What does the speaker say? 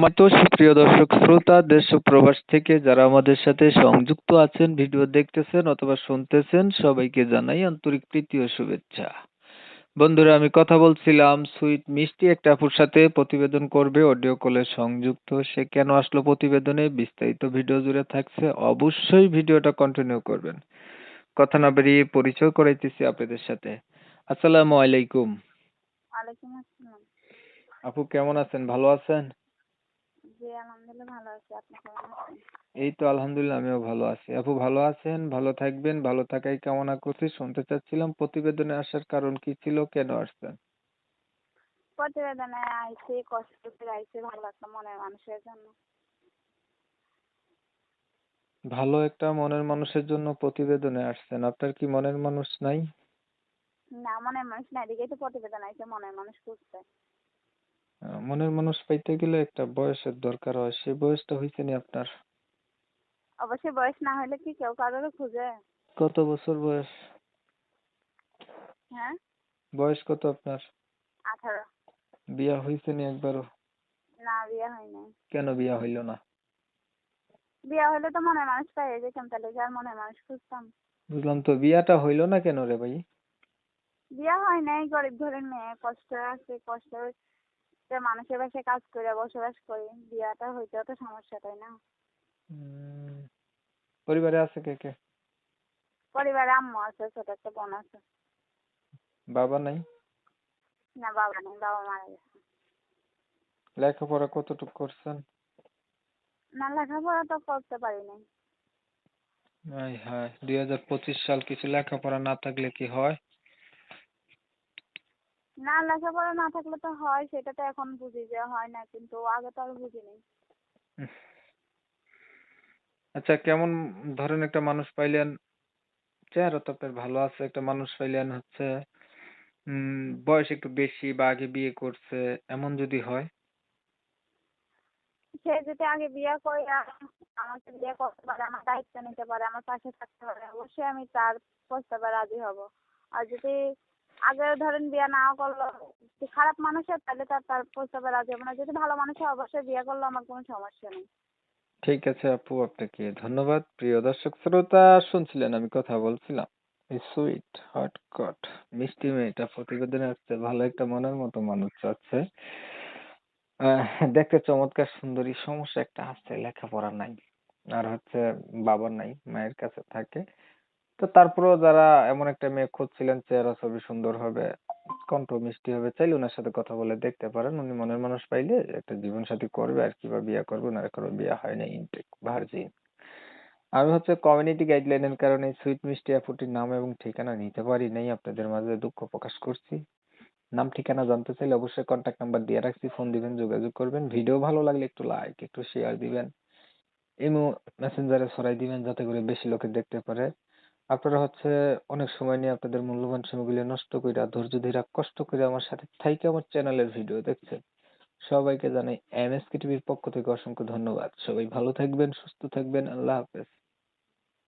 তো সুপ্রিয় দর্শক শ্রোতা দেশ ও প্রবাস থেকে যারা আমাদের সাথে সংযুক্ত আছেন, ভিডিও দেখতেছেন অথবা শুনতেছেন, সবাইকে জানাই আন্তরিক প্রীতি ও শুভেচ্ছা। বন্ধুরা, আমি কথা বলছিলাম সুইট মিষ্টি একটা আপুর সাথে, প্রতিবেদন করবে, অডিও কলে সংযুক্ত। সে কেন আসলো প্রতিবেদনে, বিস্তারিত ভিডিও জুড়ে থাকছে, অবশ্যই ভিডিওটা কন্টিনিউ করবেন। কথা না বেরিয়ে পরিচয় করাইতেছি আপনাদের সাথে। আসসালামু আলাইকুম। ওয়ালাইকুম আসসালাম। আপু কেমন আছেন, ভালো আছেন? জি, আলহামদুলিল্লাহ ভালো আছি। আপনি কেমন আছেন? এই তো আলহামদুলিল্লাহ, আমিও ভালো আছি। আপু ভালো আছেন, ভালো থাকবেন, ভালো থাকাই কামনা করছি। শুনতে চাচ্ছিলাম প্রতিবেদনে আসার কারণ কি ছিল, কেন আসছেন? প্রতিবেদনে আইছি, কষ্ট করে আইছি ভালো একটা মনের মানুষের জন্য। ভালো একটা মনের মানুষের জন্য প্রতিবেদনে আসছেন। আপনার কি মনের মানুষ নাই? না, মনের মানুষ না, এদিকেই তো প্রতিবেদন আইছে মনের মানুষ খুঁজতে। মনের মানুষ পাইতে গেলে একটা বয়সের দরকার হয়, সেই বয়সটা হয়েছে নি আপনার? অবশ্যই বয়স না হলে কি কেউ কারোর খুঁজে? কত বছর বয়স? হ্যাঁ, বয়স কত আপনার? 18। বিয়া হয়েছে নি একবারও? না, বিয়ে হয় নাই। কেন বিয়া হইল না? বিয়ে হলে তো মনের মানুষ পাই যেতাম, তাহলে কি আর মনের মানুষ খুঁজতাম? বুঝলাম তো, বিয়াটা হইল না কেন রে ভাই? বিয়ে হয় নাই, গরিব ঘরের মেয়ে, কষ্ট আছে, কষ্ট মানুষের বাসায় কাজ করে বসবাস করি। বিয়াটা হইতেও তো সমস্যা, তাই না? উম, পরিবারে আছে কে কে? পরিবারে আম্মু আছে, ছোট একটা বোন আছে। বাবা নাই? না, বাবা নেই, বাবা মারা গেছে। লেখাপড়া কতটুকু করছেন? না, লেখাপড়া তো করতে পারি নাই। হায় হায়, 2025 সাল, কিছু লেখাপড়া না থাকলে কি হয়? না, লেখাপড়া না থাকলে তো হয়, সেটা তো এখন বুঝি যে হয় না, কিন্তু আগে তো আর বুঝিনি। উহ, আচ্ছা, কেমন ধরেন একটা মানুষ পাইলেন, চেহারা তো আপনার ভালো আছে, একটা মানুষ পাইলেন হচ্ছে বয়স একটু বেশি বা আগে বিয়ে করছে, এমন যদি হয়? সে যদি আগে বিয়ে করে আমাকে বিয়ে করতে পারে, আমার দায়িত্ব নিতে পারে, আমার পাশে থাকতে পারে, অবশ্যই আমি তার প্রস্তাবে রাজি হব। আর যদি আগে ধরেন বিয়ে না করলো, যদি খারাপ মানুষ হয় তাহলে তার প্রস্তাবে রাজি হবো না। যদি ভালো মানুষ হয় অবশ্যই বিয়ে করলে আমার কোনো সমস্যা নেই। ঠিক আছে আপু, আপনাকে ধন্যবাদ। প্রিয় দর্শক শ্রোতা, শুনছিলেন আমি কথা বলছিলাম, এই সুইট হটকট মিষ্টি মেয়েটা প্রতিবেদনে আসছে, ভালো একটা মনের মতো মানুষ চাচ্ছে। দেখতে চমৎকার সুন্দরী, সমস্যা একটা আছে, লেখাপড়া নাই, আর হচ্ছে বাবা নাই, মায়ের কাছে থাকে। তো তারপরেও যারা এমন একটা মেয়ে খুঁজছিলেন, চেহারা ছবি সুন্দর হবে, কণ্ঠ মিষ্টি হবে, চাইলে ওনার সাথে কথা বলে দেখতে পারেন। উনি মনের মানুষ পাইলে একটা জীবন সাথী করবে আর কি, বা বিয়ে করবে। ওনার এখনো বিয়ে হয় নাই, ইনটেক ভার্জিন। আমি হচ্ছে কমিউনিটি গাইডলাইনের কারণে সুইট মিষ্টি আপুটির নাম এবং ঠিকানা নিতে পারি নাই, আপনাদের মাঝে দুঃখ প্রকাশ করছি। নাম ঠিকানা জানতে চাইলে অবশ্যই কন্ট্যাক্ট নাম্বার দিয়ে রাখছি, ফোন দিবেন, যোগাযোগ করবেন। ভিডিও ভালো লাগলে একটু লাইক, একটু শেয়ার দিবেন, ইমো মেসেঞ্জারে ছড়াই দিবেন, যাতে করে বেশি লোকে দেখতে পারে। আপনারা হচ্ছে অনেক সময় নিয়ে আপনাদের মূল্যবান সময়গুলো নষ্ট কইরা, ধৈর্য ধইরা, কষ্ট করে আমার সাথে থাইকা আমার চ্যানেলের ভিডিও দেখছেন। সবাইকে জানাই এমএসকে টিভির পক্ষ থেকে অসংখ্য ধন্যবাদ। সবাই ভালো থাকবেন, সুস্থ থাকবেন। আল্লাহ হাফেজ।